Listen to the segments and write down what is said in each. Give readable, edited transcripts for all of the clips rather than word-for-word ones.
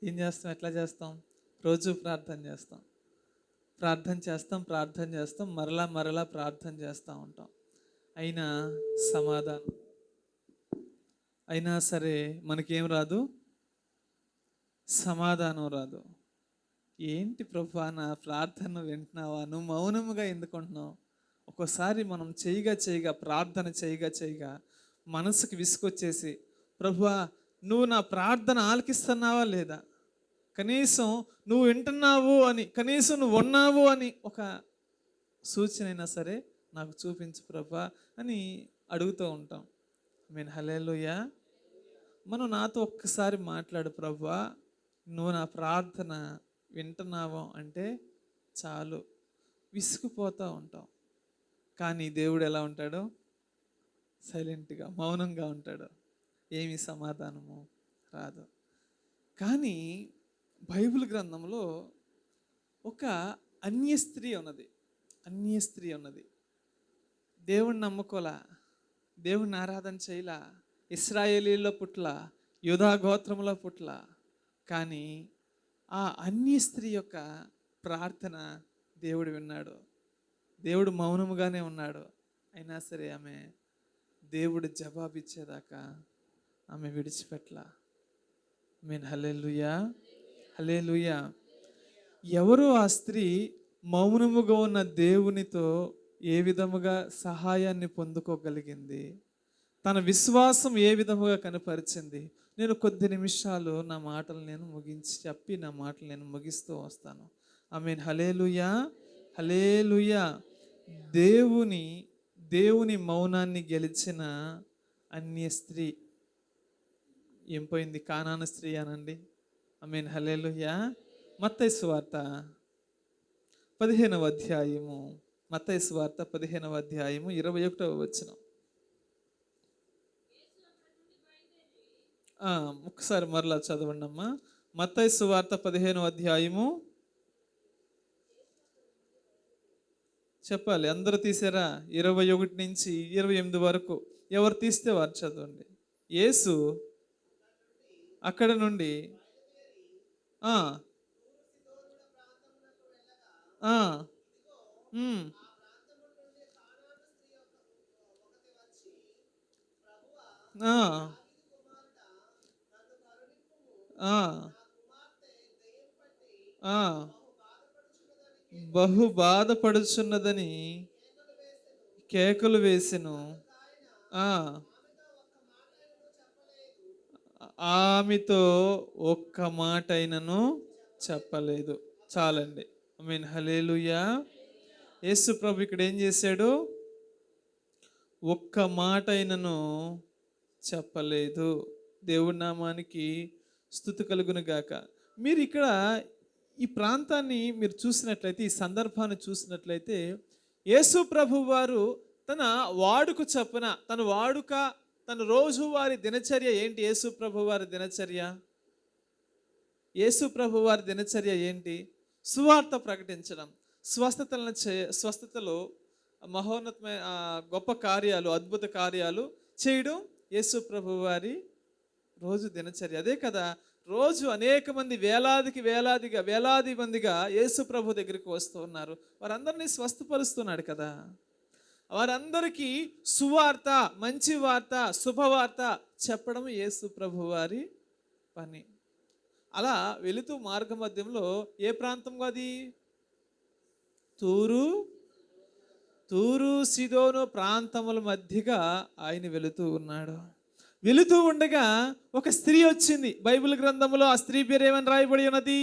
ఏం చేస్తాం? ఎట్లా చేస్తాం? రోజు ప్రార్థన చేస్తాం, ప్రార్థన చేస్తాం, మరలా మరలా ప్రార్థన చేస్తూ ఉంటాం. అయినా సమాధానం, అయినా సరే మనకేం రాదు, సమాధానం రాదు. ఏంటి ప్రభా, నా ప్రార్థన వింటున్నావా? నువ్వు మౌనముగా ఎందుకుంటున్నావు? ఒక్కోసారి మనం చేయగా ప్రార్థన చేయగా మనసుకి విసుకొచ్చేసి, ప్రభువా నువ్వు నా ప్రార్థన ఆలకిస్తున్నావా లేదా, కనీసం నువ్వు వింటున్నావు అని, కనీసం నువ్వు ఉన్నావు అని ఒక సూచన అయినా సరే నాకు చూపించు ప్రభా అని అడుగుతూ ఉంటాం. హల్లెలూయా. మనం నాతో ఒక్కసారి మాట్లాడు ప్రభువా, నువ్వు నా ప్రార్థన వింటున్నావు అంటే చాలు, విసిగిపోతూ ఉంటాం. కానీ దేవుడు ఎలా ఉంటాడు? సైలెంట్గా, మౌనంగా ఉంటాడు. ఏమి సమాధానము రాదు. కానీ బైబిల్ గ్రంథంలో ఒక అన్య స్త్రీ ఉన్నది. దేవుణ్ణి నమ్ముకోలా, దేవుణ్ణి ఆరాధన చేయలా, ఇశ్రాయేలీలో పుట్ల, యూదా గోత్రంలో పుట్ల. కానీ ఆ అన్య స్త్రీ యొక్క ప్రార్థన దేవుడు విన్నాడు. దేవుడు మౌనముగానే ఉన్నాడు. అయినా సరే ఆమె దేవుడు జవాబిచ్చేదాకా ఆమె విడిచిపెట్టలా. హల్లెలూయా, హల్లెలూయా. ఎవరు ఆ స్త్రీ మౌనముగా ఉన్న దేవునితో ఏ విధముగా సహాయాన్ని పొందుకోగలిగింది? తన విశ్వాసం ఏ విధముగా కనపరిచింది? నేను కొద్ది నిమిషాలు నా మాటలు నేను ముగిస్తూ వస్తాను. హల్లెలూయా, హల్లెలూయా. దేవుని మౌనాన్ని గెలిచిన అన్య స్త్రీ ఏం పోయింది? కానాను స్త్రీ అనండి. హల్లెలూయా. మత్తయి సువార్త 15వ అధ్యాయము, మత్తయి సువార్త 15వ అధ్యాయము 21వ వచనం. ఒకసారి మరలా చదవండి అమ్మా. మత్తయి సువార్త 15వ అధ్యాయము, చెప్పాలి అందరూ తీసారా? 21 నుంచి 28 వరకు ఎవరు తీస్తే వారు చదవండి. యేసు అక్కడ నుండి ఆ ఆ ఆ ఆ ఆ బహు బాధపడుచున్నదని కేకలు వేసెను. ఆ ఆమెతో ఒక్క మాట అయినను చెప్పలేదు. చాలండి. హల్లెలూయా. యేసు ప్రభు ఇక్కడ ఏం చేశాడు? ఒక్క మాట అయినను చెప్పలేదు. దేవుడి నామానికి స్తుతి కలుగును గాక. మీరు ఇక్కడ ఈ ప్రాంతాన్ని మీరు చూసినట్లయితే, ఈ సందర్భాన్ని చూసినట్లయితే, యేసు ప్రభు వారు తన వాడుక చొప్పున, తన రోజువారి దినచర్య ఏంటి? యేసు ప్రభు వారి దినచర్య ఏంటి? సువార్త ప్రకటించడం, స్వస్థతలో మహోన్నతమైన గొప్ప కార్యాలు, అద్భుత కార్యాలు చేయడం యేసు ప్రభు వారి రోజు దినచర్య. అదే కదా, రోజు అనేక మంది వేలాది మందిగా యేసు ప్రభు దగ్గరికి వస్తూ ఉన్నారు. వారందరినీ స్వస్థపరుస్తున్నాడు కదా. వారందరికీ సువార్త, మంచి వార్త, శుభవార్త చెప్పడం యేసు ప్రభు వారి పని. అలా వెళుతూ మార్గ మధ్యంలో ఏ ప్రాంతం అది? తూరు సిదోను ప్రాంతముల మధ్యగా ఆయన వెళుతూ ఉన్నాడు. వెళుతూ ఉండగా ఒక స్త్రీ వచ్చింది. బైబిల్ గ్రంథంలో ఆ స్త్రీ పేరు ఏమని రాయబడి ఉన్నది?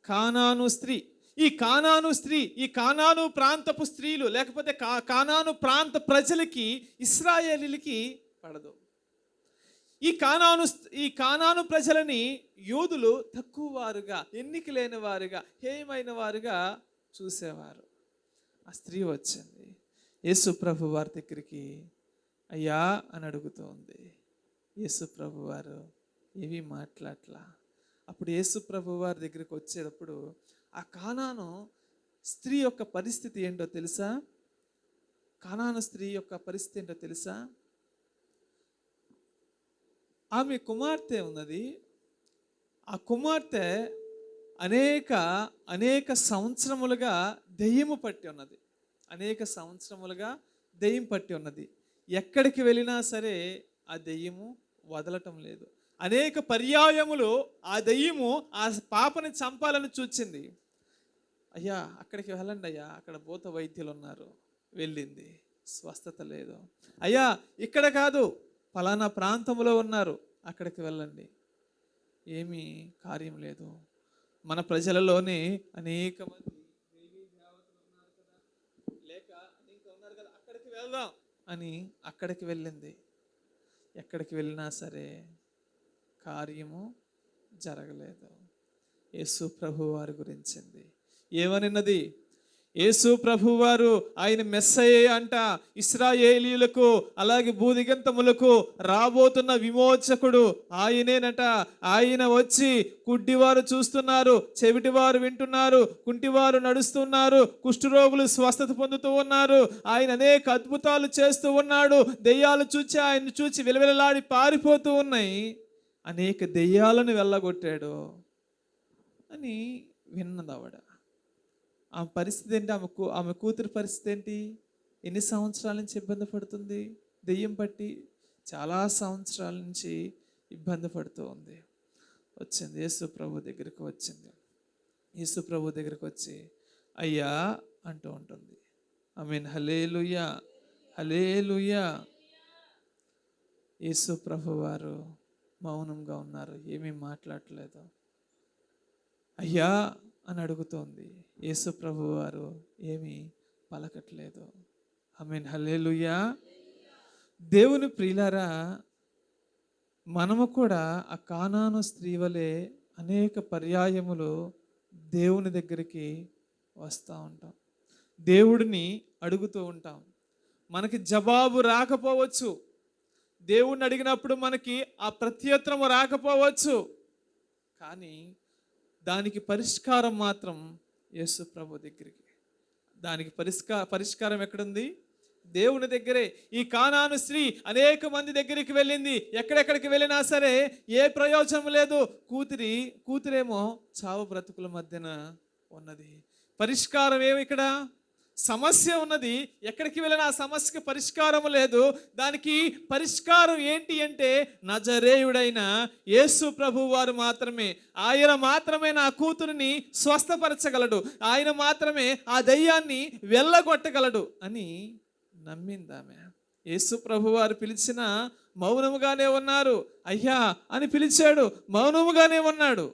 కానాను స్త్రీ. ఈ కానాను ప్రాంతపు స్త్రీలు, లేకపోతే కానాను ప్రాంత ప్రజలకి, ఇశ్రాయేలీలకి పడదు. ఈ కానాను ప్రజలని యూదులు తక్కువ వారుగా, ఎన్నిక లేని వారుగా, హేయమైన వారుగా చూసేవారు. ఆ స్త్రీ వచ్చింది యేసు ప్రభు వారి దగ్గరికి. అయ్యా అని అడుగుతోంది. యేసు ప్రభు వారు ఏవి మాట్లాడలా. అప్పుడు యేసు ప్రభు వారి దగ్గరికి వచ్చేటప్పుడు ఆ కానాను స్త్రీ యొక్క పరిస్థితి ఏంటో తెలుసా? ఆమె కుమార్తె ఉన్నది. ఆ కుమార్తె అనేక అనేక సంవత్సరములుగా దెయ్యము పట్టి ఉన్నది. అనేక సంవత్సరములుగా దెయ్యం పట్టి ఉన్నది. ఎక్కడికి వెళ్ళినా సరే ఆ దెయ్యము వదలటం లేదు. అనేక పర్యాయములు ఆ దెయ్యము ఆ పాపని చంపాలని చూచింది. అయ్యా అక్కడికి వెళ్ళండి అయ్యా, అక్కడ భూత వైద్యులు ఉన్నారు. వెళ్ళింది, స్వస్థత లేదు. అయ్యా ఇక్కడ కాదు, ఫలానా ప్రాంతంలో ఉన్నారు, అక్కడికి వెళ్ళండి, ఏమీ కార్యం లేదు. మన ప్రజలలోనే అనేక మంది దేవీ దేవతలు ఉన్నారు కదా, లేక ఇంకా ఉన్నారు కదా, అక్కడికి వెళ్దాం అని అక్కడికి వెళ్ళింది. ఎక్కడికి వెళ్ళినా సరే కార్యము జరగలేదు. యేసు ప్రభు వారి గురించింది ఏమనిన్నది? యేసు ప్రభువారు ఆయన మెస్సయే అంట. ఇశ్రాయేలీయులకు అలాగే భూదిగంతములకు రాబోతున్న విమోచకుడు ఆయనేనట. ఆయన వచ్చి గుడ్డివారు చూస్తున్నారు, చెవిటివారు వింటున్నారు, కుంటివారు నడుస్తున్నారు, కుష్ఠరోగులు స్వస్థత పొందుతూ ఉన్నారు. ఆయన అనేక అద్భుతాలు చేస్తూ ఉన్నాడు. దెయ్యాలు చూచి ఆయన చూచి విలవిలలాడి పారిపోతూ ఉన్నాయి. అనేక దెయ్యాలను వెళ్ళగొట్టాడు అని విన్నది ఆవిడ. ఆమె పరిస్థితి ఏంటి? ఆమె కూతురి పరిస్థితి ఏంటి? ఎన్ని సంవత్సరాల నుంచి ఇబ్బంది పడుతుంది? దెయ్యం పట్టి చాలా సంవత్సరాల నుంచి ఇబ్బంది పడుతూ ఉంది. వచ్చింది యేసు ప్రభు దగ్గరికి వచ్చింది. యేసు ప్రభు దగ్గరికి వచ్చి అయ్యా అంటూ ఉంటుంది. ఆమేన్, హల్లెలూయా, హల్లెలూయా. యేసు ప్రభు వారు మౌనంగా ఉన్నారు, ఏమీ మాట్లాడలేదు. అయ్యా అని అడుగుతోంది. యేసు ప్రభు వారు ఏమీ పలకట్లేదు. ఆమేన్, హల్లెలూయా. దేవుని ప్రియులారా, మనము కూడా ఆ కానాను స్త్రీ వలె అనేక పర్యాయములు దేవుని దగ్గరికి వస్తూ ఉంటాం, దేవుడిని అడుగుతూ ఉంటాం. మనకి జవాబు రాకపోవచ్చు, దేవుణ్ణి అడిగినప్పుడు మనకి ఆ ప్రత్యుత్తరము రాకపోవచ్చు, కానీ దానికి పరిష్కారం మాత్రం యేసు ప్రభు దగ్గరికి. దానికి పరిష్కారం ఎక్కడుంది? దేవుని దగ్గరే. ఈ కానాను స్త్రీ అనేక మంది దగ్గరికి వెళ్ళింది. ఎక్కడెక్కడికి వెళ్ళినా సరే ఏ ప్రయోజనం లేదు. కూతురేమో చావు బ్రతుకుల మధ్యన ఉన్నది. పరిష్కారం ఏమి? ఇక్కడ సమస్య ఉన్నది. ఎక్కడికి వెళ్ళినా ఆ సమస్యకి పరిష్కారం లేదు. దానికి పరిష్కారం ఏంటి అంటే నజరేయుడైన యేసు ప్రభు వారు మాత్రమే. ఆయన మాత్రమే నా కూతురిని స్వస్థపరచగలడు, ఆయన మాత్రమే ఆ దయ్యాన్ని వెళ్ళగొట్టగలడు అని నమ్మిందామె. యేసు ప్రభు వారు పిలిచిన మౌనముగానే ఉన్నారు. అయ్యా అని పిలిచాడు, మౌనముగానే ఉన్నాడు.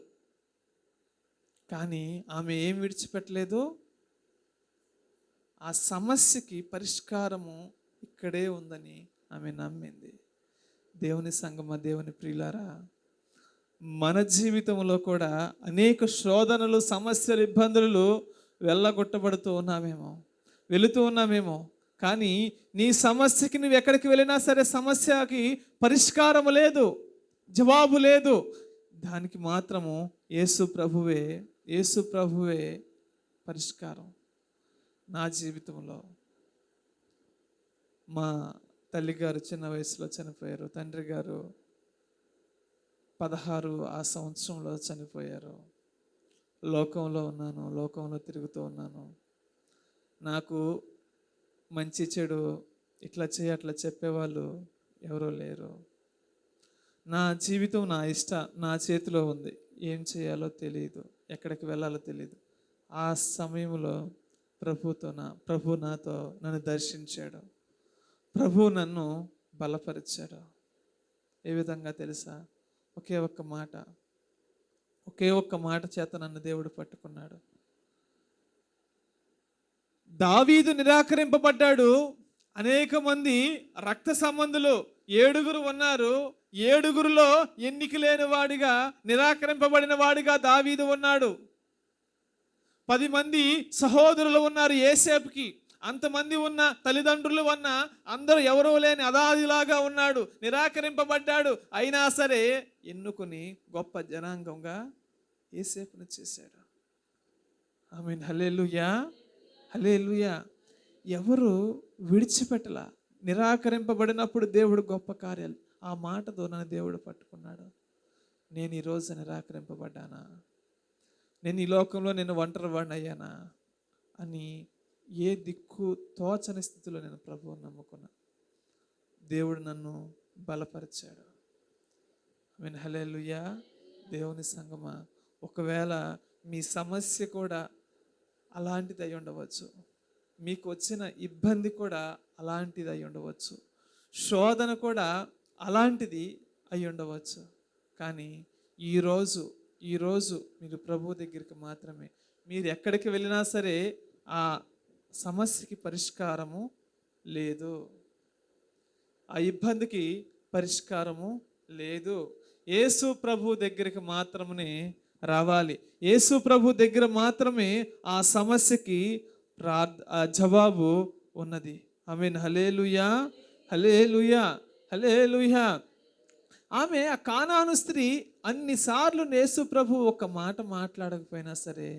కానీ ఆమె ఏం విడిచిపెట్టలేదు. ఆ సమస్యకి పరిష్కారము ఇక్కడే ఉందని ఆమె నమ్మింది. దేవుని సంగమ, దేవుని ప్రియులారా, మన జీవితంలో కూడా అనేక శోధనలు, సమస్యలు, ఇబ్బందులు వెళ్ళగొట్టబడుతూ వెళుతూ ఉన్నామేమో. కానీ నీ సమస్యకి నువ్వు ఎక్కడికి వెళ్ళినా సరే సమస్యకి పరిష్కారము లేదు, జవాబు లేదు. దానికి మాత్రము యేసు ప్రభువే పరిష్కారం. నా జీవితంలో మా తల్లిగారు చిన్న వయసులో చనిపోయారు. తండ్రి గారు 16 ఆ సంవత్సరంలో చనిపోయారు. లోకంలో ఉన్నాను, లోకంలో తిరుగుతూ ఉన్నాను. నాకు మంచి చెడు ఇట్లా చేయి అట్లా చెప్పేవాళ్ళు ఎవరూ లేరు. నా జీవితం నా చేతిలో ఉంది. ఏం చేయాలో తెలియదు, ఎక్కడికి వెళ్ళాలో తెలియదు. ఆ సమయంలో ప్రభు నాతో నన్ను దర్శించాడు. ప్రభు నన్ను బలపరిచాడు. ఏ విధంగా తెలుసా? ఒకే ఒక్క మాట చేత నన్ను దేవుడు పట్టుకున్నాడు. దావీదు నిరాకరింపబడ్డాడు. అనేక మంది రక్త సంబంధులు 7 ఉన్నారు. 7లో ఎన్నిక లేని వాడిగా, నిరాకరింపబడిన వాడిగా దావీదు ఉన్నాడు. 10 మంది సహోదరులు ఉన్నారు యోసేపుకి. అంతమంది ఉన్న తల్లిదండ్రులు ఉన్న అందరూ ఎవరో లేని అనాదిలాగా ఉన్నాడు, నిరాకరింపబడ్డాడు. అయినా సరే ఎన్నుకుని గొప్ప జనాంగంగా యోసేపును చేశాడు. ఆమేన్, హల్లెలూయా, హల్లెలూయా. ఎవరు విడిచిపెట్టలా. నిరాకరింపబడినప్పుడు దేవుడు గొప్ప కార్యాలు. ఆ మాటతో నన్ను దేవుడు పట్టుకున్నాడు. నేను ఈరోజు నిరాకరింపబడ్డానా, నేను ఈ లోకంలో నేను ఒంటరి వాడిని అయ్యానా అని ఏ దిక్కు తోచని స్థితిలో నేను ప్రభువుని నమ్ముకున్నా. దేవుడు నన్ను బలపరిచాడు. ఆమేన్, హల్లెలూయా. దేవుని సంగమా, ఒకవేళ మీ సమస్య కూడా అలాంటిది అయి ఉండవచ్చు, మీకు వచ్చిన ఇబ్బంది కూడా అలాంటిది అయి ఉండవచ్చు, శోధన కూడా అలాంటిది అయి ఉండవచ్చు. కానీ ఈరోజు మీరు ప్రభు దగ్గరికి మాత్రమే, మీరు ఎక్కడికి వెళ్ళినా సరే ఆ సమస్యకి పరిష్కారము లేదు, ఆ ఇబ్బందికి పరిష్కారము లేదు. యేసు ప్రభు దగ్గరికి మాత్రమే రావాలి. యేసు ప్రభు దగ్గర మాత్రమే ఆ సమస్యకి జవాబు ఉన్నది. ఆమేన్, హల్లెలూయా, హల్లెలూయా, హల్లెలూయా. ఆమె ఆ కానాను స్త్రీ అన్నిసార్లు యేసు ప్రభు ఒక మాట మాట్లాడకపోయినా సరే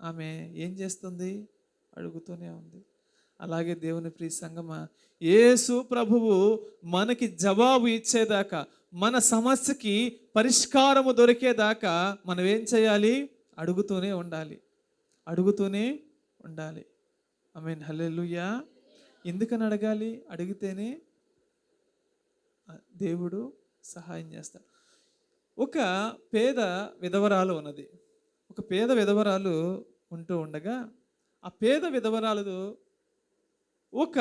ఆమె ఏం చేస్తుంది? అడుగుతూనే ఉంది. అలాగే దేవుని ప్రియ సంగమా, యేసు ప్రభువు మనకి జవాబు ఇచ్చేదాకా, మన సమస్యకి పరిష్కారము దొరికేదాకా మనం ఏం చేయాలి? అడుగుతూనే ఉండాలి, అడుగుతూనే ఉండాలి. ఆమేన్, హల్లెలూయా. ఎందుకని అడగాలి? అడిగితేనే దేవుడు సహాయం చేస్తాడు. ఒక పేద విధవరాలు ఉన్నది. ఒక పేద విధవరాలు ఉంటూ ఉండగా ఆ పేద విధవరాలు ఒక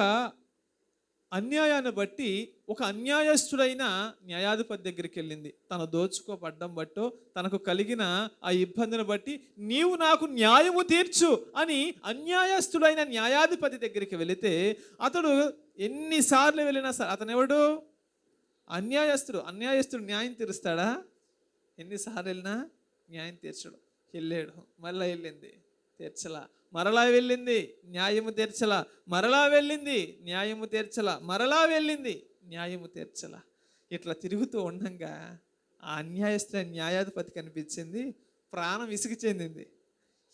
అన్యాయాన్ని బట్టి ఒక అన్యాయస్తుడైన న్యాయాధిపతి దగ్గరికి వెళ్ళింది. తను దోచుకోబడ్డం బట్టో తనకు కలిగిన ఆ ఇబ్బందిని బట్టి నీవు నాకు న్యాయము తీర్చు అని అన్యాయస్తుడైన న్యాయాధిపతి దగ్గరికి వెళితే అతడు ఎన్నిసార్లు వెళ్ళినా సరే, అతను ఎవడు? అన్యాయస్తుడు న్యాయం తీరుస్తాడా? ఎన్నిసార్లు వెళ్ళినా న్యాయం తీర్చడు. వెళ్ళాడు, మళ్ళీ వెళ్ళింది, తీర్చలా, మరలా వెళ్ళింది, న్యాయము తీర్చలా, మరలా వెళ్ళింది, న్యాయము తీర్చలా, మరలా వెళ్ళింది, న్యాయము తీర్చలా. ఇట్లా తిరుగుతూ ఉండగా ఆ అన్యాయస్తున్న న్యాయాధిపతి కనిపించింది. ప్రాణం విసిగి చెందింది.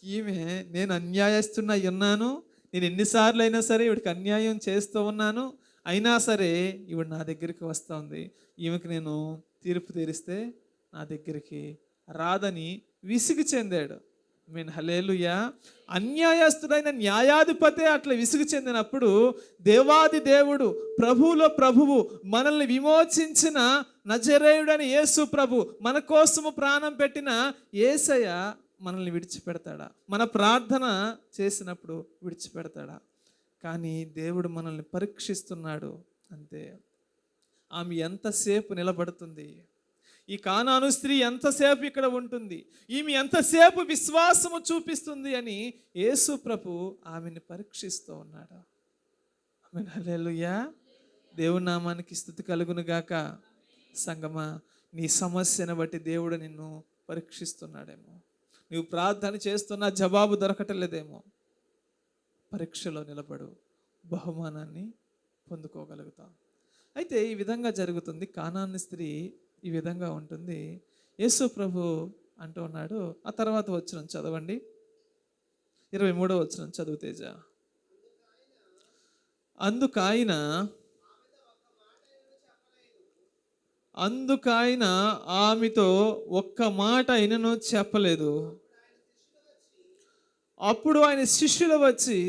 ఈమె, నేను అన్యాయస్తున్నా ఉన్నాను, నేను ఎన్నిసార్లు అయినా సరే ఇవిడికి అన్యాయం చేస్తూ ఉన్నాను, అయినా సరే ఇవిడు నా దగ్గరికి వస్తుంది, ఈమెకి నేను తీర్పు తీరిస్తే నా దగ్గరికి రాదని విసిగి చెందాడు. ఆమేన్, హల్లెలూయా. అన్యాయస్తుడైన న్యాయాధిపతే అట్లా విసుగు చెందినప్పుడు దేవాది దేవుడు, ప్రభువులో ప్రభువు, మనల్ని విమోచించిన నజరేయుడని యేసు ప్రభు, మన కోసము ప్రాణం పెట్టిన యేసయ్య మనల్ని విడిచిపెడతాడా? మన ప్రార్థన చేసినప్పుడు విడిచిపెడతాడా? కానీ దేవుడు మనల్ని పరీక్షిస్తున్నాడు అంతే. ఆమె ఎంతసేపు నిలబడుతుంది? ఈ కానాను స్త్రీ ఎంతసేపు ఇక్కడ ఉంటుంది? ఈమె ఎంతసేపు విశ్వాసము చూపిస్తుంది అని యేసు ప్రభు ఆమెను పరీక్షిస్తూ ఉన్నాడు. ఆమేన్, హల్లెలూయా. దేవుని నామానికి స్తుతి కలుగును గాక. సంగమా, నీ సమస్యను బట్టి దేవుడు నిన్ను పరీక్షిస్తున్నాడేమో, నువ్వు ప్రార్థన చేస్తున్నా జవాబు దొరకటలేదేమో. పరీక్షలో నిలబడు, బహుమానాన్ని పొందుకోగలుగుతాం. అయితే ఈ విధంగా జరుగుతుంది. కానాను స్త్రీ ఈ విధంగా ఉంటుంది. యేసు ప్రభు అంటూ ఉన్నాడు. ఆ తర్వాత వచనం చదవండి, 23వ వచనం చదువు తేజ. అందుకాయన ఆమెతో ఒక్క మాట అయినను చెప్పలేదు. అప్పుడు ఆయన శిష్యులు వచ్చి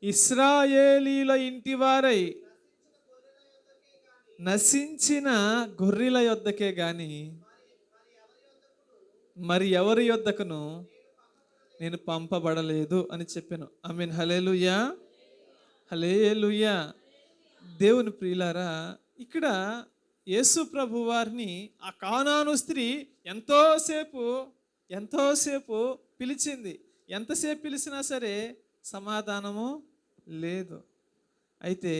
ఇశ్రాయేలీల ఇంటి వారై నశించిన గొర్రెల యొద్దకే గాని మరి ఎవరి యొద్దకును నేను పంపబడలేదు అని చెప్పాను. ఆమేన్, హల్లెలూయా, హల్లెలూయా. దేవుని ప్రియులారా, ఇక్కడ యేసు ప్రభు వారిని ఆ కానాను స్త్రీ ఎంతోసేపు పిలిచింది. ఎంతసేపు పిలిచినా సరే సమాధానము లేదు. అయితే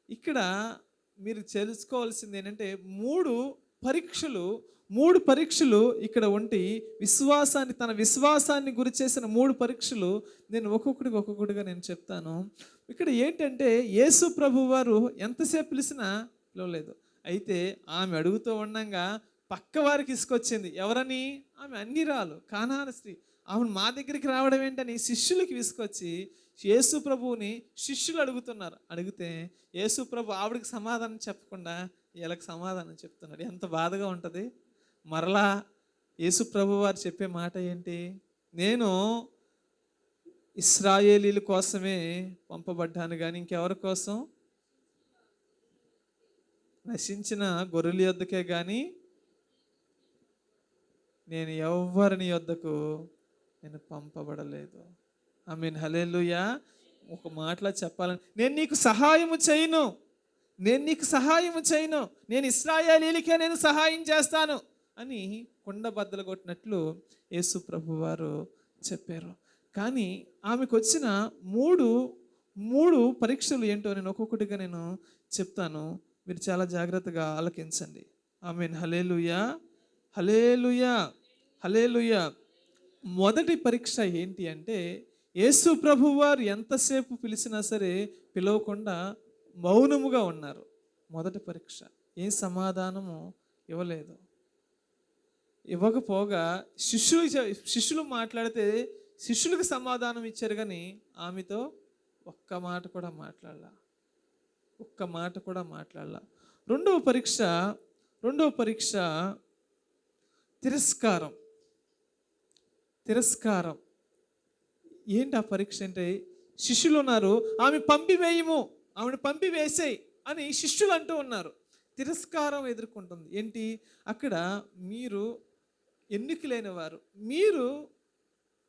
ఇక్కడ మీరు తెలుసుకోవాల్సింది ఏంటంటే మూడు పరీక్షలు ఇక్కడ ఉండి తన విశ్వాసాన్ని గురి చేసిన 3 పరీక్షలు నేను ఒక్కొక్కటిగా నేను చెప్తాను. ఇక్కడ ఏంటంటే యేసు ప్రభు వారు ఎంతసేపు పిలిచినా పిలవలేదు. అయితే ఆమె అడుగుతూ ఉండగా పక్క వారికి ఇసుకొచ్చింది. ఎవరని? ఆమె అన్నిరాలు, కానాను స్త్రీ. ఆమె మా దగ్గరికి రావడం ఏంటని శిష్యులకి విసుకొచ్చి యేసు ప్రభువుని శిష్యులు అడిగితే యేసు ప్రభు ఆవిడకి సమాధానం చెప్పకుండా వీళ్ళకి సమాధానం చెప్తున్నాడు. ఎంత బాధగా ఉంటుంది. మరలా యేసు ప్రభు వారు చెప్పే మాట ఏంటి? నేను ఇశ్రాయేలీల కోసమే పంపబడ్డాను కానీ ఇంకెవరి కోసం? నశించిన గొర్రెల యొద్దకే కానీ నేను ఎవరిని యొద్దకు నేను పంపబడలేదు. ఆమేన్, హల్లెలూయా. ఒక మాటలో చెప్పాలని, నేను నీకు సహాయము చేయను, నేను ఇశ్రాయేలీలకే నేను సహాయం చేస్తాను అని కుండ బద్దలు కొట్టినట్లు యేసు ప్రభు వారు చెప్పారు. కానీ ఆమెకు వచ్చిన మూడు పరీక్షలు ఏంటో నేను ఒక్కొక్కటిగా నేను చెప్తాను. మీరు చాలా జాగ్రత్తగా ఆలకించండి. ఆమేన్, హల్లెలూయా, హల్లెలూయా, హల్లెలూయా. మొదటి పరీక్ష ఏంటి అంటే, యేసు ప్రభు వారు ఎంతసేపు పిలిచినా సరే పిలవకుండా మౌనముగా ఉన్నారు. మొదటి పరీక్ష. ఏ సమాధానము ఇవ్వలేదు. ఇవ్వకపోగా శిష్యులు మాట్లాడితే శిష్యులకు సమాధానం ఇచ్చారు కానీ ఆమెతో ఒక్క మాట కూడా మాట్లాడలా. రెండవ పరీక్ష తిరస్కారం. ఏంటి ఆ పరీక్ష అంటే, శిష్యులు ఉన్నారు, ఆమెను పంపివేసేయి అని శిష్యులు అంటూ ఉన్నారు. తిరస్కారం ఎదుర్కొంటుంది. ఏంటి అక్కడ? మీరు ఎన్నిక లేని వారు, మీరు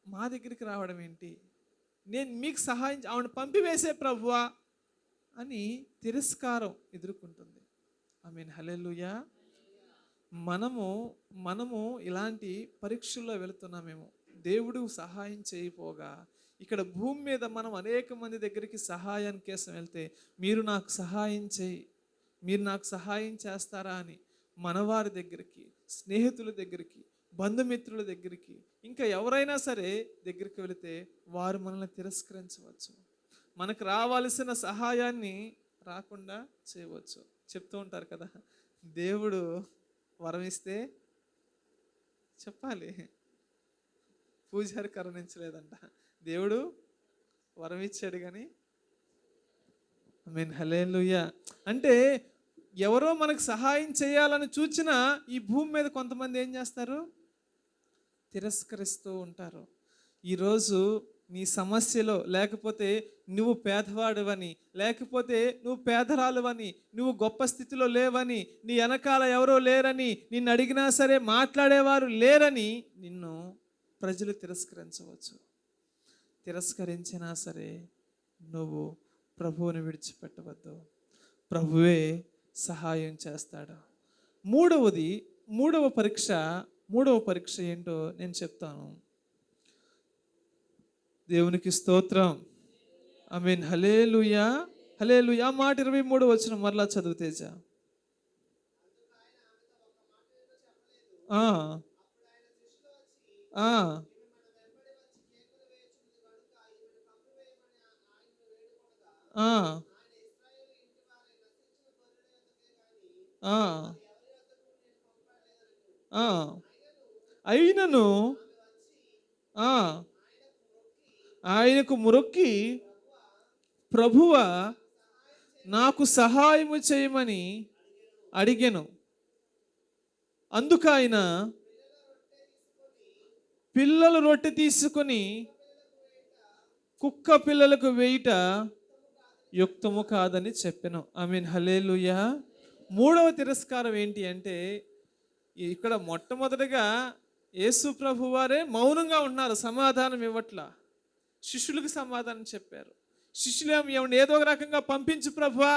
మా దగ్గరికి రావడం ఏంటి? నేను మీకు సహాయం, ఆమెను పంపివేసే ప్రభువా అని తిరస్కారం ఎదుర్కొంటుంది. ఆమేన్, హల్లెలూయా. మనము ఇలాంటి పరీక్షల్లో వెళుతున్నామేమో. దేవుడు సహాయం చేయపోగా ఇక్కడ భూమి మీద మనం అనేక మంది దగ్గరికి సహాయం కోసం వెళ్తే, మీరు నాకు సహాయం చేస్తారా అని మనవారి దగ్గరికి, స్నేహితుల దగ్గరికి, బంధుమిత్రుల దగ్గరికి, ఇంకా ఎవరైనా సరే దగ్గరికి వెళితే వారు మనల్ని తిరస్కరించవచ్చు. మనకు రావాల్సిన సహాయాన్ని రాకుండా చేయవచ్చు. చెప్తూ ఉంటారు కదా, దేవుడు వరం ఇస్తే చెప్పాలి, పూజారి కరుణించలేదంట, దేవుడు వరం ఇచ్చాడు కానీ. ఆమేన్, హల్లెలూయా. అంటే ఎవరో మనకు సహాయం చేయాలని చూచినా ఈ భూమి మీద కొంతమంది ఏం చేస్తారు? తిరస్కరిస్తూ ఉంటారు. ఈరోజు నీ సమస్యలో, లేకపోతే నువ్వు పేదవాడువని, లేకపోతే నువ్వు పేదరాలువని, నువ్వు గొప్ప స్థితిలో లేవని, నీ వెనకాల ఎవరో లేరని, నిన్ను అడిగినా సరే మాట్లాడేవారు లేరని నిన్ను ప్రజలు తిరస్కరించవచ్చు. తిరస్కరించినా సరే నువ్వు ప్రభువుని విడిచిపెట్టవద్దు. ప్రభువే సహాయం చేస్తాడు. మూడవ పరీక్ష ఏంటో నేను చెప్తాను. దేవునికి స్తోత్రం. ఆమేన్, హల్లెలూయా, హల్లెలూయా. మాట 23 వచనం మరలా చదువు తేజ. అయినను ఆయనకు మొరొక్కి, ప్రభువా నాకు సహాయము చేయమని అడిగెను. అందుకు ఆయన పిల్లలు రొట్టె తీసుకొని కుక్క పిల్లలకు వేయుట యుక్తము కాదని చెప్పెను. ఆమేన్, హల్లెలూయా. మూడవ తిరస్కారం ఏంటి అంటే, ఇక్కడ మొట్టమొదటిగా యేసు ప్రభు వారే మౌనంగా ఉన్నారు, సమాధానం ఇవ్వట్లా. శిష్యులకు సమాధానం చెప్పారు. శిష్యులు ఈవిడ ఏదో ఒక రకంగా పంపించు ప్రభువా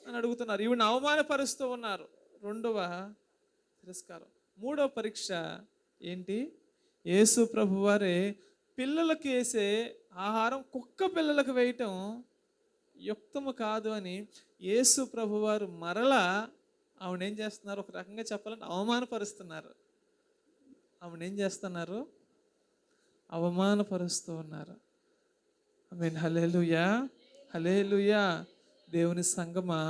అని అడుగుతున్నారు. ఈవిడ అవమానపరుస్తూ ఉన్నారు. రెండవ తిరస్కారం. మూడవ పరీక్ష ఏంటి? యేసు ప్రభు వారే పిల్లలకు వేసే ఆహారం కుక్క పిల్లలకు వేయటం యుక్తము కాదు అని యేసు ప్రభు వారు మరలా ఆవిడేం చేస్తున్నారు? ఒక రకంగా చెప్పాలంటే అవమానపరుస్తున్నారు. ఆవిడేం చేస్తున్నారు? అవమానపరుస్తూ ఉన్నారు. ఆమేన్, హల్లెలూయా, హల్లెలూయా. దేవుని సంగమా,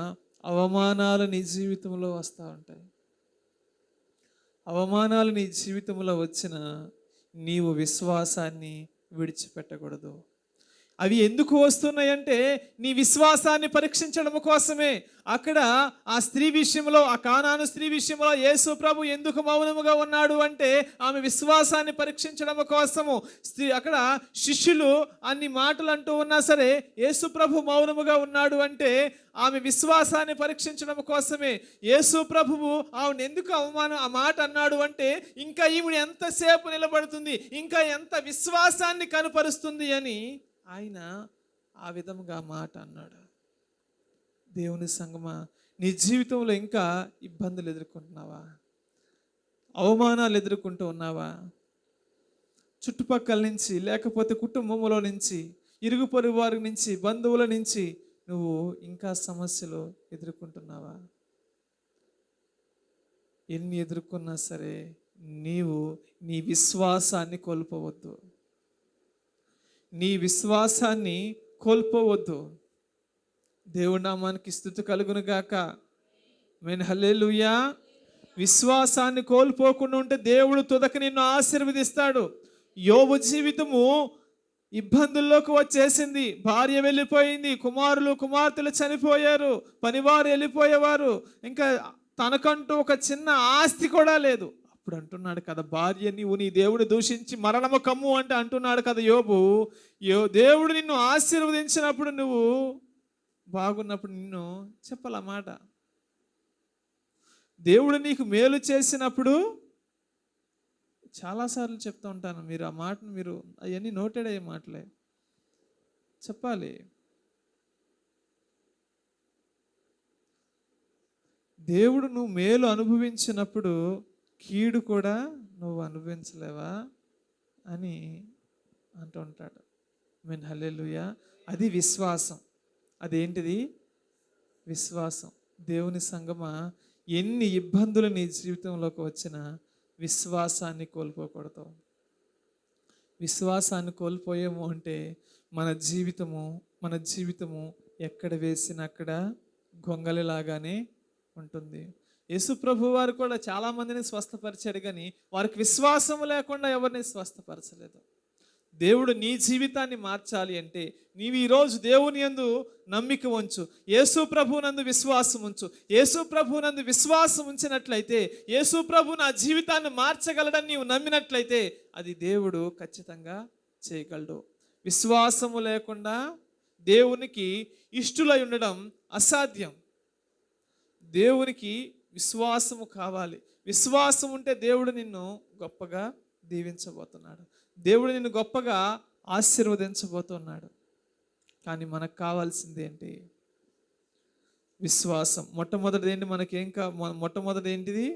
అవమానాలు నీ జీవితంలో వస్తూ ఉంటాయి. అవమానాలు నీ జీవితంలో వచ్చిన నీవు విశ్వాసాన్ని విడిచిపెట్టకూడదు. అవి ఎందుకు వస్తున్నాయంటే నీ విశ్వాసాన్ని పరీక్షించడం కోసమే. అక్కడ ఆ స్త్రీ విషయంలో, ఆ కానాను స్త్రీ విషయంలో యేసు ప్రభు ఎందుకు మౌనముగా ఉన్నాడు అంటే ఆమె విశ్వాసాన్ని పరీక్షించడం కోసము. అక్కడ శిష్యులు అన్ని మాటలు అంటూ ఉన్నా సరే యేసు ప్రభు మౌనముగా ఉన్నాడు అంటే ఆమె విశ్వాసాన్ని పరీక్షించడం కోసమే. యేసు ప్రభువు ఆమెను ఎందుకు ఆ మాట అన్నాడు అంటే ఇంకా ఈమె ఎంతసేపు నిలబడుతుంది, ఇంకా ఎంత విశ్వాసాన్ని కనుపరుస్తుంది అని ఆయన ఆ విధముగా మాట అన్నాడు. దేవుని సంగమా, నీ జీవితంలో ఇంకా ఇబ్బందులు ఎదుర్కొంటున్నావా? అవమానాలు ఎదుర్కొంటూ ఉన్నావా? చుట్టుపక్కల నుంచి, లేకపోతే కుటుంబంలో నుంచి, ఇరుగు పొరుగు వారి నుంచి, బంధువుల నుంచి నువ్వు ఇంకా సమస్యలు ఎదుర్కొంటున్నావా? ఎన్ని ఎదుర్కొన్నా సరే నీవు నీ విశ్వాసాన్ని కోల్పోవద్దు. నీ విశ్వాసాన్ని కోల్పోవద్దు. దేవుడి నామానికి స్తుతి కలుగును గాక. ఆమేన్, హల్లెలూయా. విశ్వాసాన్ని కోల్పోకుండా ఉంటే దేవుడు తుదక నిన్ను ఆశీర్వదిస్తాడు. యోబు జీవితము ఇబ్బందుల్లోకి వచ్చేసింది. భార్య వెళ్ళిపోయింది, కుమారులు కుమార్తెలు చనిపోయారు, పనివారు వెళ్ళిపోయేవారు, ఇంకా తనకంటూ ఒక చిన్న ఆస్తి కూడా లేదు. అప్పుడు అంటున్నాడు కదా, భార్య నీవు నీ దేవుడు దూషించి మరణము కమ్ము అంటే అంటున్నాడు కదా యోబు. దేవుడు నిన్ను ఆశీర్వదించినప్పుడు, నువ్వు బాగున్నప్పుడు నిన్ను చెప్పాల మాట. దేవుడు నీకు మేలు చేసినప్పుడు చాలాసార్లు చెప్తూ ఉంటాను, మీరు ఆ మాటను మీరు అవన్నీ నోటెడ్ అయ్యే మాటలే చెప్పాలి. దేవుడు నువ్వు మేలు అనుభవించినప్పుడు కీడు కూడా నువ్వు అనుభవించలేవా అని అంటూ ఉంటాడు. ఆమేన్, హల్లెలూయా. అది విశ్వాసం. అదేంటిది? విశ్వాసం. దేవుని సంగమా, ఎన్ని ఇబ్బందులు నీ జీవితంలోకి వచ్చినా విశ్వాసాన్ని కోల్పోకూడదు. విశ్వాసాన్ని కోల్పోయాము అంటే మన జీవితము ఎక్కడ వేసినా అక్కడ గొంగలిలాగానే ఉంటుంది. యేసు ప్రభు వారు కూడా చాలామందిని స్వస్థపరిచాడు, కానీ వారికి విశ్వాసం లేకుండా ఎవరిని స్వస్థపరచలేదు. దేవుడు నీ జీవితాన్ని మార్చాలి అంటే నీవు ఈరోజు దేవుని యందు నమ్మిక ఉంచు, యేసు ప్రభు నందు విశ్వాసం ఉంచు. యేసు ప్రభు నందు విశ్వాసం ఉంచినట్లయితే, యేసు ప్రభు నా జీవితాన్ని మార్చగలడని నీవు నమ్మినట్లయితే అది దేవుడు ఖచ్చితంగా చేయగలడు. విశ్వాసము లేకుండా దేవునికి ఇష్టులై ఉండడం అసాధ్యం. దేవునికి విశ్వాసము కావాలి. విశ్వాసం ఉంటే దేవుడు నిన్ను గొప్పగా దీవించబోతున్నాడు, దేవుడు నిన్ను గొప్పగా ఆశీర్వదించబోతున్నాడు. కానీ మనకు కావాల్సింది ఏంటి? విశ్వాసం. మొట్టమొదటిది ఏంటి? మొట్టమొదటి ఏంటిది?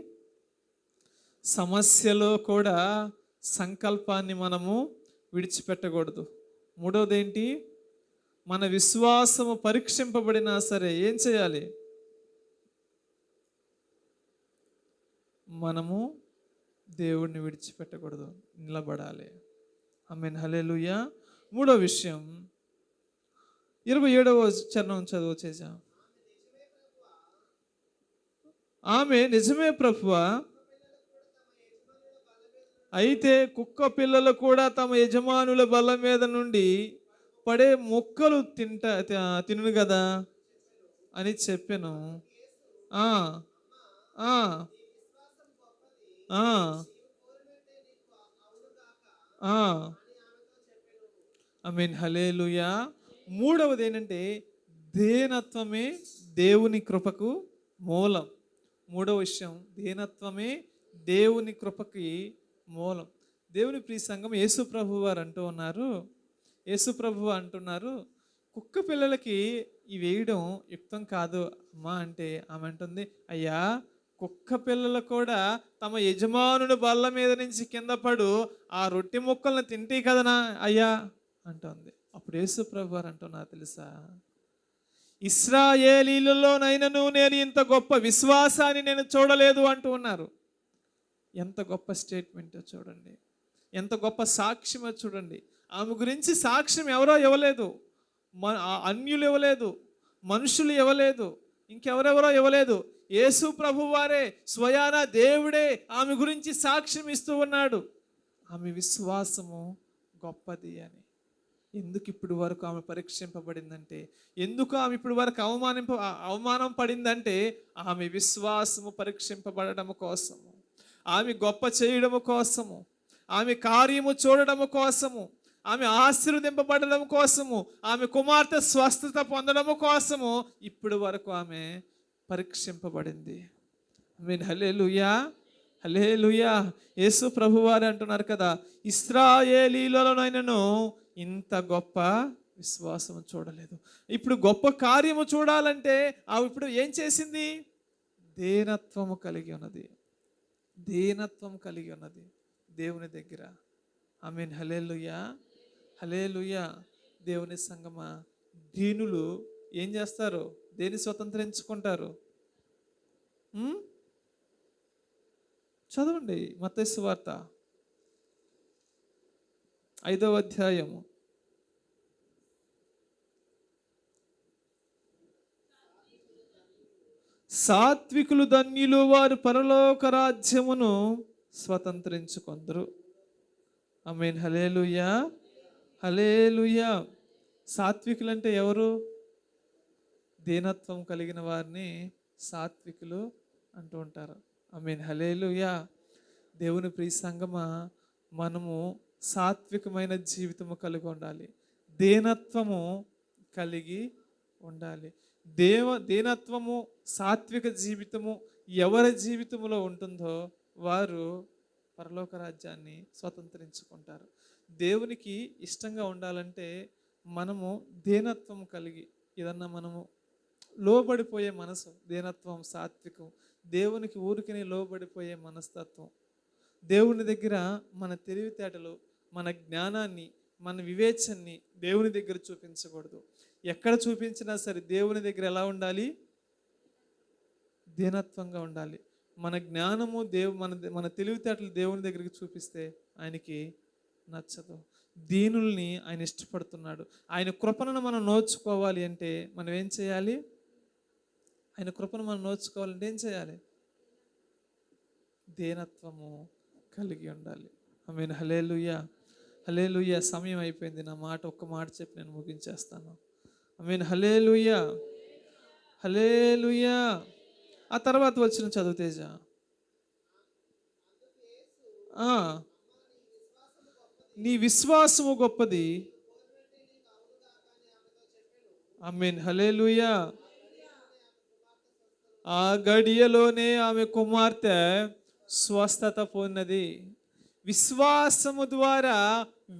సమస్యలో కూడా సంకల్పాన్ని మనము విడిచిపెట్టకూడదు. మూడవది ఏంటి? మన విశ్వాసము పరీక్షింపబడినా సరే ఏం చేయాలి? మనము దేవుడిని విడిచిపెట్టకూడదు, నిలబడాలి. ఆమేన్, హల్లెలూయా. మూడో విషయం 27వ చరణం చదువు చేసాం. ఆమె నిజమే ప్రభువా, అయితే కుక్క పిల్లలు కూడా తమ యజమానుల బల్ల మీద నుండి పడే మొక్కలు తిను కదా అని చెప్పాను. ఆమేన్, హల్లెలూయా. మూడవది ఏంటంటే దీనత్వమే దేవుని కృపకు మూలం. మూడవ విషయం, దీనత్వమే దేవుని కృపకి మూలం. దేవుని ప్రియ సంఘం, యేసు ప్రభు వారు అంటున్నారు, కుక్క పిల్లలకి ఇవి వేయడం యుక్తం కాదు అమ్మా అంటే ఆమె అంటుంది, అయ్యా కుక్క పిల్లలు కూడా తమ యజమానుని బల్ల మీద నుంచి కింద పడు ఆ రొట్టె ముక్కలను తింటే కదనా అయ్యా అంటుంది. అప్పుడు యేసు ప్రభు వారు అంటున్నారు తెలుసా, ఇశ్రాయేలీలలోనైనను నేను ఇంత గొప్ప విశ్వాసాన్ని నేను చూడలేదు అంటూ ఉన్నారు. ఎంత గొప్ప స్టేట్మెంటో చూడండి, ఎంత గొప్ప సాక్ష్యమో చూడండి. ఆమె గురించి సాక్ష్యం ఎవరో ఇవ్వలేదు, అన్యులు ఇవ్వలేదు, మనుషులు ఇవ్వలేదు, ఇంకెవరెవరో ఇవ్వలేదు. యేసు ప్రభు వారే స్వయాన దేవుడే ఆమె గురించి సాక్ష్యం ఇస్తూ ఉన్నాడు, ఆమె విశ్వాసము గొప్పది అని. ఎందుకు ఇప్పుడు వరకు ఆమె పరీక్షింపబడిందంటే, ఎందుకు ఆమె ఇప్పుడు వరకు అవమానం పడిందంటే, ఆమె విశ్వాసము పరీక్షింపబడడం కోసము, ఆమె గొప్ప చేయడము కోసము, ఆమె కార్యము చూడడము కోసము, ఆమె ఆశీర్వదింపబడడం కోసము, ఆమె కుమార్తె స్వస్థత పొందడము కోసము ఇప్పుడు వరకు ఆమె పరీక్షింపబడింది. ఆమేన్. హల్లెలూయా, హల్లెలూయా. యేసు ప్రభువారు అంటున్నారు కదా, ఇశ్రాయేలీలలోనైనను ఇంత గొప్ప విశ్వాసం చూడలేదు. ఇప్పుడు గొప్ప కార్యము చూడాలంటే ఆమె ఇప్పుడు ఏం చేసింది? దీనత్వము కలిగి ఉన్నది, దీనత్వం కలిగి ఉన్నది దేవుని దగ్గర. ఆమేన్. హల్లెలూయా, హల్లెలూయా. దేవుని సంగమా, దీనులు ఏం చేస్తారు? దేని స్వతంత్రించుకుంటారు? చదవండి మత్తయి సువార్త 5వ అధ్యాయము. సాత్వికులు ధన్యులు, వారు పరలోక రాజ్యమును స్వతంత్రించుకొందరు. ఆమేన్. హల్లెలూయా, హల్లెలూయా. సాత్వికులు అంటే ఎవరు? దీనత్వం కలిగిన వారిని సాత్వికులు అంటూ ఉంటారు. ఆమేన్. హల్లెలూయా. దేవుని ప్రియ సంగమా, మనము సాత్వికమైన జీవితము కలిగి ఉండాలి, దీనత్వము కలిగి ఉండాలి. దీనత్వము, సాత్విక జీవితము ఎవరి జీవితంలో ఉంటుందో వారు పరలోక రాజ్యాన్ని స్వతంత్రించుకుంటారు. దేవునికి ఇష్టంగా ఉండాలంటే మనము దీనత్వం కలిగి, ఏదన్నా మనము లోబడిపోయే మనసు, దీనత్వం, సాత్వికం, దేవునికి ఊరికనే లోబడిపోయే మనస్తత్వం. దేవుని దగ్గర మన తెలివితేటలు, మన జ్ఞానాన్ని, మన వివేచనని దేవుని దగ్గర చూపించకూడదు. ఎక్కడ చూపించినా సరే దేవుని దగ్గర ఎలా ఉండాలి? దీనత్వంగా ఉండాలి. మన జ్ఞానము మన తెలివితేటలు దేవుని దగ్గరికి చూపిస్తే ఆయనకి నచ్చదు. దీనుల్ని ఆయన ఇష్టపడుతున్నాడు. ఆయన కృపను మనం నోచుకోవాలి అంటే మనం ఏం చేయాలి? ఆయన కృపను మనం నోచుకోవాలంటే ఏం చేయాలి? దీనత్వము కలిగి ఉండాలి. ఆమేన్. హల్లెలూయా, హల్లెలూయా. సమయం అయిపోయింది. నా మాట ఒక్క మాట చెప్పి నేను ముగించేస్తాను. ఆమేన్. హల్లెలూయా, హల్లెలూయా. ఆ తర్వాత వచ్చిన చదువు తేజ. నీ విశ్వాసము గొప్పది. ఆమేన్. హల్లెలూయా. ఆ గడియలోనే ఆమె కుమార్తె స్వస్థత పొందినది. విశ్వాసము ద్వారా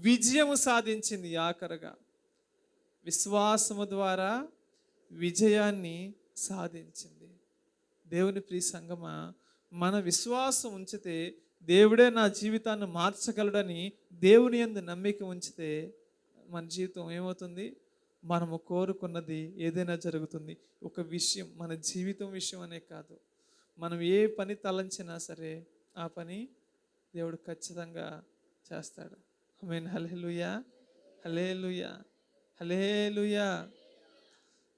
విజయము సాధించింది. ఆఖరగా విశ్వాసము ద్వారా విజయాన్ని సాధించింది. దేవుని ప్రియ సంగమా, మన విశ్వాసం ఉంచితే, దేవుడే నా జీవితాన్ని మార్చగలడని దేవుని యందు నమ్మిక ఉంచితే మన జీవితం ఏమవుతుంది? మనము కోరుకున్నది ఏదైనా జరుగుతుంది. ఒక విషయం, మన జీవితం విషయం అనే కాదు, మనం ఏ పని తలంచినా సరే ఆ పని దేవుడు ఖచ్చితంగా చేస్తాడు. ఆమేన్. హల్లెలూయా, హల్లెలూయా, హల్లెలూయా.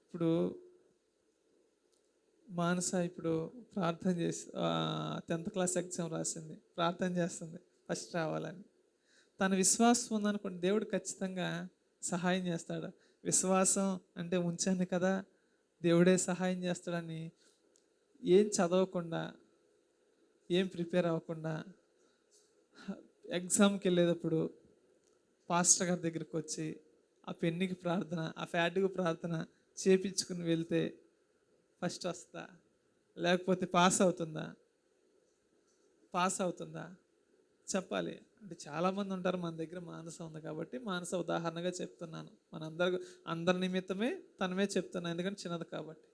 ఇప్పుడు మానస ఇప్పుడు ప్రార్థన చేసి 10th క్లాస్ ఎగ్జామ్ రాసింది, ప్రార్థన చేస్తుంది ఫస్ట్ రావాలని. తన విశ్వాసం ఉందనుకోండి, దేవుడు ఖచ్చితంగా సహాయం చేస్తాడు. విశ్వాసం అంటే ఉంచాను కదా, దేవుడే సహాయం చేస్తాడని ఏం చదవకుండా, ఏం ప్రిపేర్ అవ్వకుండా ఎగ్జామ్కి వెళ్ళేటప్పుడు పాస్టర్ గారి దగ్గరికి వచ్చి ఆ పెన్నుకి ప్రార్థన, ఆ ఫ్యాడ్కి ప్రార్థన చేపించుకుని వెళ్తే ఫస్ట్ వస్తుందా? లేకపోతే పాస్ అవుతుందా? పాస్ అవుతుందా? చెప్పాలి. అంటే చాలామంది ఉంటారు మన దగ్గర. మానస ఉంది కాబట్టి మానస ఉదాహరణగా చెప్తున్నాను. అందరి నిమిత్తమే తనమే చెప్తున్నాను, ఎందుకంటే చిన్నది కాబట్టి.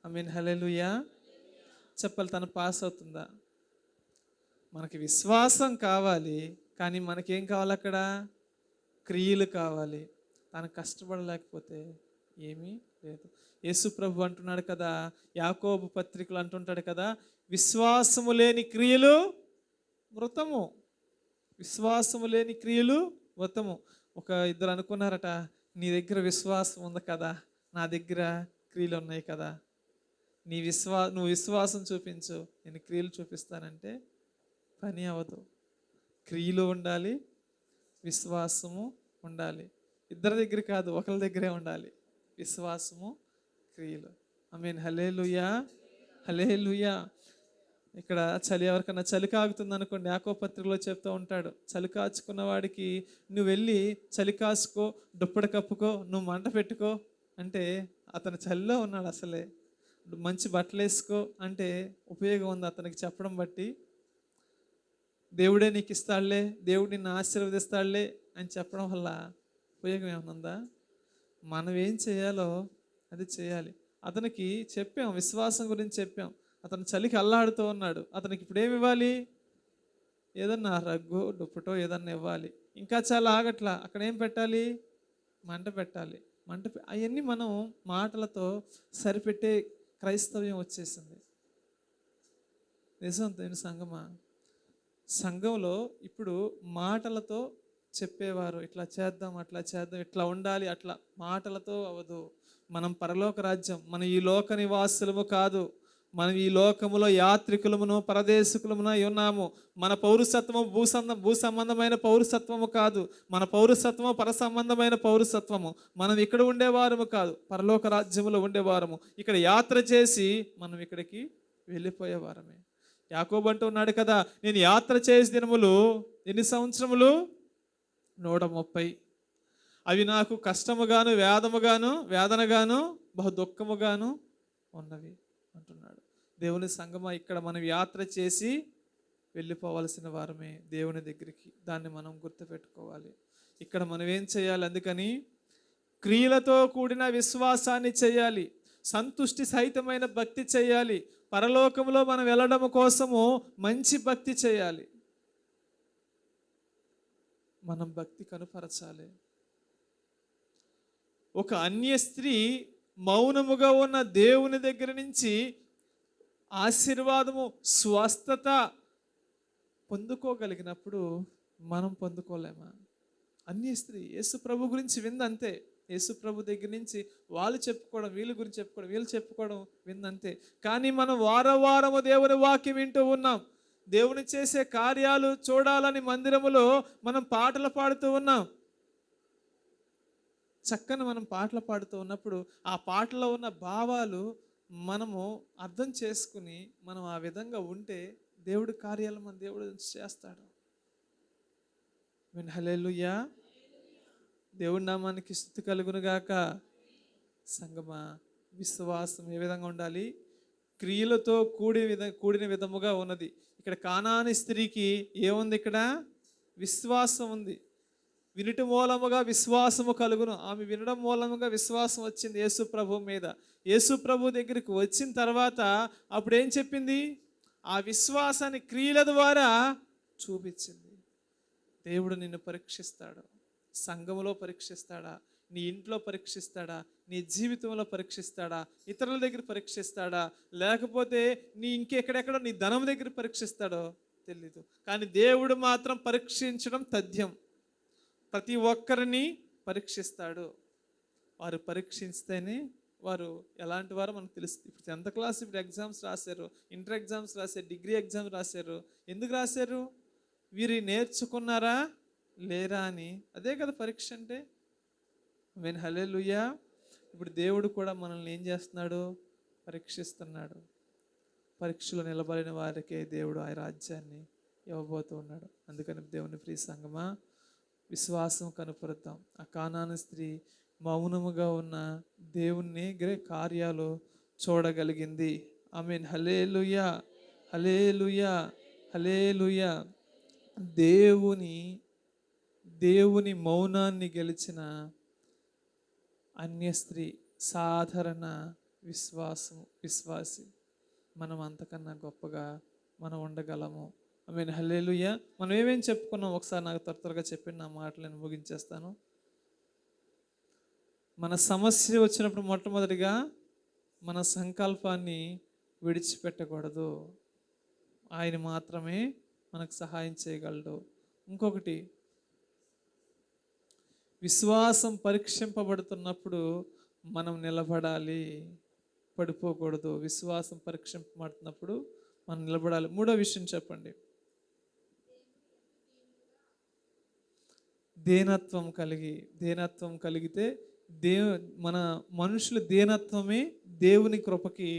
ఆమేన్. హల్లెలూయా. చెప్పాలి, తను పాస్ అవుతుందా? మనకి విశ్వాసం కావాలి, కానీ మనకేం కావాలి? అక్కడ క్రియలు కావాలి. తను కష్టపడలేకపోతే ఏమీ లేదు. యేసు ప్రభు అంటున్నాడు కదా, యాకోబు పత్రికలు అంటుంటాడు కదా, విశ్వాసము లేని క్రియలు మృతము, విశ్వాసము లేని క్రియలు మృతము. ఇద్దరు అనుకున్నారట, నీ దగ్గర విశ్వాసం ఉంది కదా, నా దగ్గర క్రియలు ఉన్నాయి కదా, నువ్వు విశ్వాసం చూపించు, నేను క్రియలు చూపిస్తానంటే పని అవ్వదు. క్రియలు ఉండాలి, విశ్వాసము ఉండాలి. ఇద్దరి దగ్గర కాదు, ఒకరి దగ్గరే ఉండాలి. విశ్వాసము, క్రియలు. ఆమేన్. హల్లెలూయా, హల్లెలూయా. ఇక్కడ చలి, ఎవరికన్నా చలి కాగుతుంది అనుకోండి, యాకోబు పత్రికలో చెప్తూ ఉంటాడు, చలి కాచుకున్న వాడికి నువ్వు వెళ్ళి చలి కాసుకో, దుప్పటి కప్పుకో, నువ్వు మంట పెట్టుకో అంటే అతను చలిలో ఉన్నాడు అసలే. మంచి బట్టలు వేసుకో అంటే ఉపయోగం ఉంది అతనికి చెప్పడం బట్టి. దేవుడే నీకు ఇస్తాడులే, దేవుడు నిన్ను ఆశీర్వదిస్తాడులే అని చెప్పడం వల్ల ఉపయోగం ఏమైనా ఉందా? మనం ఏం చేయాలో అది చేయాలి. అతనికి చెప్పాం, విశ్వాసం గురించి చెప్పాం. అతను చలికి అల్లాడుతూ ఉన్నాడు. అతనికి ఇప్పుడు ఏమి ఇవ్వాలి? ఏదన్నా రగ్గు, దుప్పటో ఏదన్నా ఇవ్వాలి. ఇంకా చాలా ఆగట్లా, అక్కడ ఏం పెట్టాలి? మంట పెట్టాలి. అవన్నీ మనం మాటలతో సరిపెట్టే క్రైస్తవ్యం వచ్చేసింది. నిజం దేని సంగమా? సంఘంలో ఇప్పుడు మాటలతో చెప్పేవారు, ఇట్లా చేద్దాం, అట్లా చేద్దాం, ఇట్లా ఉండాలి, అట్లా మాటలతో అవ్వదు. మనం పరలోక రాజ్యం, మనం ఈ లోక నివాసులము కాదు, మనం ఈ లోకములో యాత్రికులమును పరదేశికులమున ఉన్నాము. మన పౌరసత్వము భూ సంబంధమైన పౌరసత్వము కాదు, మన పౌరసత్వము పర సంబంధమైన పౌరసత్వము. మనం ఇక్కడ ఉండేవారము కాదు, పరలోక రాజ్యములో ఉండేవారము. ఇక్కడ యాత్ర చేసి మనం ఇక్కడికి వెళ్ళిపోయేవారమే. యాకోబు అంటూ ఉన్నాడు కదా, నేను యాత్ర చేసే దినములు ఎన్ని సంవత్సరములు? 130. అవి నాకు కష్టముగాను వేదనగాను బహు దుఃఖముగాను ఉన్నవి అంటున్నాడు. దేవుని సంగమా, ఇక్కడ మనం యాత్ర చేసి వెళ్ళిపోవలసిన వారమే దేవుని దగ్గరికి. దాన్ని మనం గుర్తుపెట్టుకోవాలి. ఇక్కడ మనం ఏం చేయాలి? అందుకని క్రియలతో కూడిన విశ్వాసాన్ని చేయాలి, సంతుష్టి సహితమైన భక్తి చేయాలి, పరలోకంలో మనం వెళ్ళడం కోసము మంచి భక్తి చేయాలి. మనం భక్తి కనుపరచాలి. ఒక అన్య స్త్రీ మౌనముగా ఉన్న దేవుని దగ్గర నుంచి ఆశీర్వాదము, స్వస్థత పొందుకోగలిగినప్పుడు మనం పొందుకోలేమా? అన్య స్త్రీ యేసు ప్రభు గురించి విందంతే. యేసు ప్రభు దగ్గర నుంచి వాళ్ళు చెప్పుకోవడం, వీళ్ళ గురించి చెప్పుకోవడం, వీళ్ళు చెప్పుకోవడం విందంతే. కానీ మనం వారము దేవుని వాక్యం వింటూ ఉన్నాం. దేవుని చేసే కార్యాలు చూడాలని మందిరములో మనం పాటలు పాడుతూ ఉన్నాం. చక్కని మనం పాటలు పాడుతూ ఉన్నప్పుడు ఆ పాటలో ఉన్న భావాలు మనము అర్థం చేసుకుని మనం ఆ విధంగా ఉంటే దేవుడి కార్యాలు మన దేవుడు చేస్తాడు. హల్లెలూయా. దేవుడి నామానికి స్తుతి కలుగును గాక. సంగమా, విశ్వాసం ఏ విధంగా ఉండాలి? క్రియలతో కూడిన విధముగా ఉన్నది. ఇక్కడ కానాని స్త్రీకి ఏముంది? ఇక్కడ విశ్వాసం ఉంది. వినుట మూలముగా విశ్వాసము కలుగును. ఆమె వినడం మూలముగా విశ్వాసం వచ్చింది యేసు ప్రభు మీద. యేసు ప్రభు దగ్గరికి వచ్చిన తర్వాత అప్పుడు ఏం చెప్పింది? ఆ విశ్వాసాన్ని క్రియల ద్వారా చూపించింది. దేవుడు నిన్ను పరీక్షిస్తాడు. సంఘములో పరీక్షిస్తాడా? నీ ఇంట్లో పరీక్షిస్తాడా? నీ జీవితంలో పరీక్షిస్తాడా? ఇతరుల దగ్గర పరీక్షిస్తాడా? లేకపోతే నీ ఇంకెక్కడెక్కడో నీ ధనం దగ్గర పరీక్షిస్తాడో తెలీదు. కానీ దేవుడు మాత్రం పరీక్షించడం తథ్యం. ప్రతి ఒక్కరిని పరీక్షిస్తాడు. వారు పరీక్షిస్తేనే వారు ఎలాంటి వారో మనకు తెలుస్తుంది. ఇప్పుడు 10th క్లాస్ ఇప్పుడు ఎగ్జామ్స్ రాశారు, ఇంటర్ ఎగ్జామ్స్ రాశారు, డిగ్రీ ఎగ్జామ్ రాశారు. ఎందుకు రాశారు? వీరు నేర్చుకున్నారా లేరా అని. అదే కదా పరీక్ష అంటే. హల్లెలూయా. ఇప్పుడు దేవుడు కూడా మనల్ని ఏం చేస్తున్నాడు? పరీక్షిస్తున్నాడు. పరీక్షలో నిలబడిన వారికే దేవుడు ఆ రాజ్యాన్ని ఇవ్వబోతూ ఉన్నాడు. అందుకని దేవుని ప్రియ సంగమా, విశ్వాసం కనపరుద్దాం. ఆ కానాను స్త్రీ మౌనముగా ఉన్న దేవుని కార్యాలు చూడగలిగింది. ఆమేన్. హల్లెలూయా, హల్లెలూయా, హల్లెలూయా. దేవుని మౌనాన్ని గెలిచిన అన్య స్త్రీ సాధారణ విశ్వాసి. మనం అంతకన్నా గొప్పగా మనం ఉండగలము. ఆమేన్. హల్లెలూయా. మనం ఏమేం చెప్పుకున్నాం ఒకసారి నాకు త్వరగా చెప్పండి, నా మాటలు నేను ముగించేస్తాను. మన సమస్య వచ్చినప్పుడు మొట్టమొదటిగా మన సంకల్పాన్ని విడిచిపెట్టకూడదు. ఆయన మాత్రమే మనకు సహాయం చేయగలడు. ఇంకొకటి, విశ్వాసం పరీక్షింపబడుతున్నప్పుడు మనం నిలబడాలి, పడిపోకూడదు. విశ్వాసం పరీక్షింపబడుతున్నప్పుడు మనం నిలబడాలి. మూడో విషయం చెప్పండి. దీనత్వం కలిగితే దేవు మన మనుషుల దీనత్వమే దేవుని కృపకి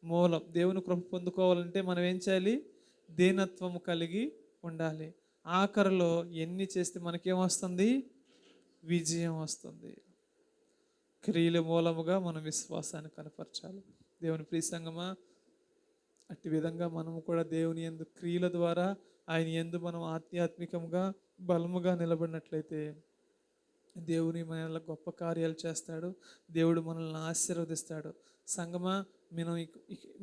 మూలం. దేవుని కృప పొందుకోవాలంటే మనం ఏం చేయాలి? దీనత్వం కలిగి ఉండాలి. ఆఖరిలో ఎన్ని చేస్తే మనకేమొస్తుంది? విజయం వస్తుంది. క్రియల మూలముగా మనం విశ్వాసాన్ని కనపరచాలి. దేవుని ప్రియ సంగమా, అట్టి విధంగా మనము కూడా దేవుని యందు క్రియల ద్వారా ఆయన యందు మనం ఆధ్యాత్మికంగా బలముగా నిలబడినట్లయితే దేవుని మనలో గొప్ప కార్యాలు చేస్తాడు. దేవుడు మనల్ని ఆశీర్వదిస్తాడు. సంగమా,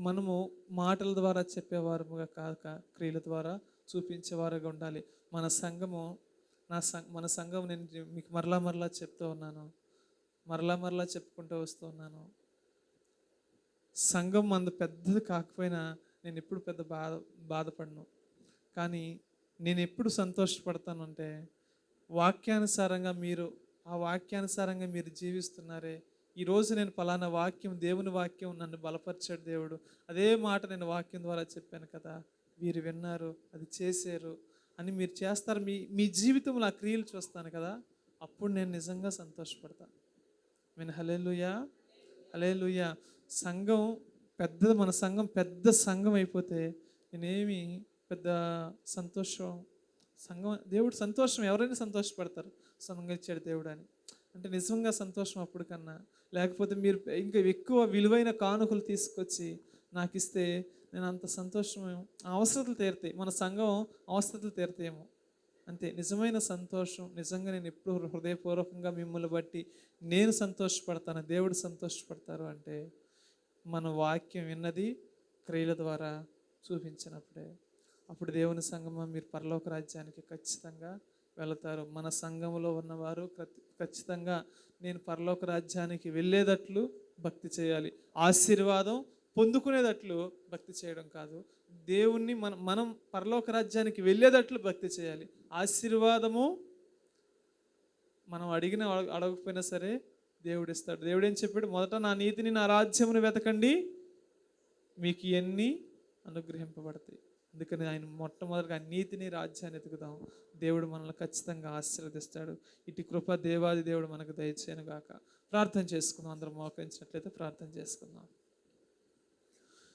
మనము మాటల ద్వారా చెప్పేవారముగా కాక క్రియల ద్వారా చూపించేవారుగా ఉండాలి. మన సంఘము మన సంఘం నేను మీకు మరలా చెప్తూ ఉన్నాను, మరలా చెప్పుకుంటూ వస్తూ ఉన్నాను. సంఘం మంది పెద్దది కాకపోయినా నేను ఎప్పుడు పెద్ద బాధపడను. కానీ నేను ఎప్పుడు సంతోషపడతాను అంటే వాక్యానుసారంగా మీరు జీవిస్తున్నారే. ఈరోజు నేను పలానా వాక్యం, దేవుని వాక్యం నన్ను బలపరిచాడు దేవుడు, అదే మాట నేను వాక్యం ద్వారా చెప్పాను కదా, వీరు విన్నారు, అది చేశారు అని మీరు చేస్తారు. మీ జీవితంలో ఆ క్రియలు చూస్తాను కదా, అప్పుడు నేను నిజంగా సంతోషపడతాను. హల్లెలూయా, హల్లెలూయా. సంఘం పెద్దది, మన సంఘం పెద్ద సంఘం అయిపోతే నేనేమి పెద్ద దేవుడు సంతోషం, ఎవరైనా సంతోషపడతారు సంఘం ఇచ్చాడు దేవుడు అని అంటే నిజంగా సంతోషం అప్పుడు కన్నా. లేకపోతే మీరు ఇంకా ఎక్కువ విలువైన కానుకలు తీసుకొచ్చి నాకు ఇస్తే నేను అంత సంతోషం, అవసరతలు తీరుతాయి, మన సంఘం అవసరతలు తీరుతాయేమో అంతే. నిజమైన సంతోషం, నిజంగా నేను ఎప్పుడు హృదయపూర్వకంగా మిమ్మల్ని బట్టి నేను సంతోషపడతాను, దేవుడు సంతోషపడతారు అంటే మన వాక్యం విన్నది క్రియల ద్వారా చూపించినప్పుడే. అప్పుడు దేవుని సంఘమా, మీరు పరలోక రాజ్యానికి ఖచ్చితంగా వెళతారు. మన సంఘంలో ఉన్నవారు ఖచ్చితంగా నేను పరలోక రాజ్యానికి వెళ్ళేటట్లు భక్తి చేయాలి. ఆశీర్వాదం పొందుకునేటట్లు భక్తి చేయడం కాదు, దేవుణ్ణి మనం పరలోక రాజ్యానికి వెళ్ళేటట్లు భక్తి చేయాలి. ఆశీర్వాదము మనం అడగకపోయినా సరే దేవుడు ఇస్తాడు. దేవుడు ఏం చెప్పాడు? మొదట నా నీతిని, నా రాజ్యమును వెతకండి, మీకు ఇవన్నీ అనుగ్రహింపబడతాయి. అందుకని ఆయన మొట్టమొదటిగా నీతిని, రాజ్యాన్ని ఎతుకుదాం. దేవుడు మనల్ని ఖచ్చితంగా ఆశీర్వదిస్తాడు. ఇటు కృప దేవాది దేవుడు మనకు దయచేయను గాక. ప్రార్థన చేసుకుందాం. అందరం మోకరించినట్లయితే ప్రార్థన చేసుకుందాం.